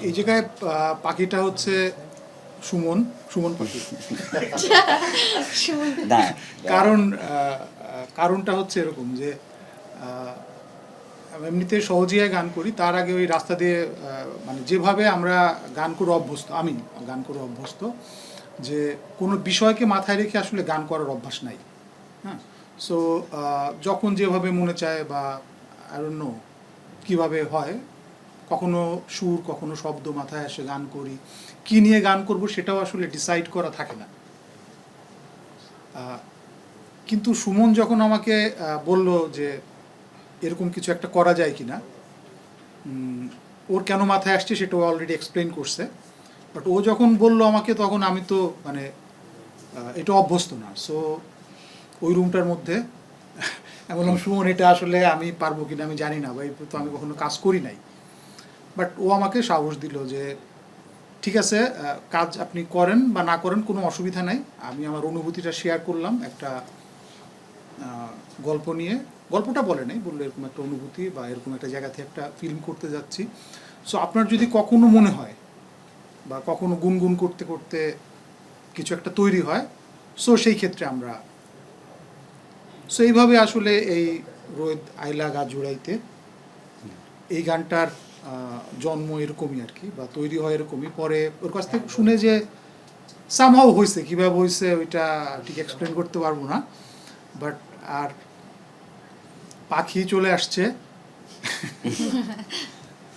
এই জায়গায় পাখিটা হচ্ছে সুমন, সুমন পাখি। না কারণ কারণটা হচ্ছে এরকম যে এমনিতে সহজিয়ায় গান করি, তার আগে ওই রাস্তা দিয়ে মানে যেভাবে আমরা গান করে অভ্যস্ত, আমি গান করে অভ্যস্ত, যে কোনো বিষয়কে মাথায় রেখে আসলে গান করার অভ্যাস নাই। হ্যাঁ, সো যখন যেভাবে মনে চায় বা আই ডোন্ট নো কীভাবে হয়, কখনো সুর কখনো শব্দ মাথায় আসে, গান করি। কী নিয়ে গান করব সেটাও আসলে ডিসাইড করা থাকে না। কিন্তু সুমন যখন আমাকে বলল যে এরকম কিছু একটা করা যায় কি না, ওর কেন মাথায় আসছে সেটা ও অলরেডি এক্সপ্লেন করছে, বাট ও যখন বলল আমাকে তখন আমি তো মানে এটা অভ্যস্ত না। সো ওই রুমটার মধ্যে আমি বললাম, সুমন এটা আসলে আমি পারবো কিনা আমি জানি না, বা এই তো আমি কখনো কাজ করি নাই। বাট ও আমাকে সাহস দিল যে ঠিক আছে, কাজ আপনি করেন বা না করেন কোনো অসুবিধা নাই। আমি আমার অনুভূতিটা শেয়ার করলাম একটা গল্প নিয়ে। গল্পটা বলে নাই, বললো এরকম একটা অনুভূতি বা এরকম একটা জায়গা থেকে একটা ফিল্ম করতে যাচ্ছি। সো আপনার যদি কখনো মনে হয় বা কখনো গুনগুন করতে করতে কিছু একটা তৈরি হয়, সো সেই ক্ষেত্রে আমরা সো এইভাবে আসলে এই রোদ আইলা গা জুড়াইতে এই গানটার জন্ম এরকমই আর কি, বা তৈরি হয় এরকমই। পরে ওর কাছ থেকে শুনে যে সামহাও হয়েছে, কীভাবে হয়েছে ওইটা ঠিক এক্সপ্লেন করতে পারবো না। বাট আর পাখি চলে আসছে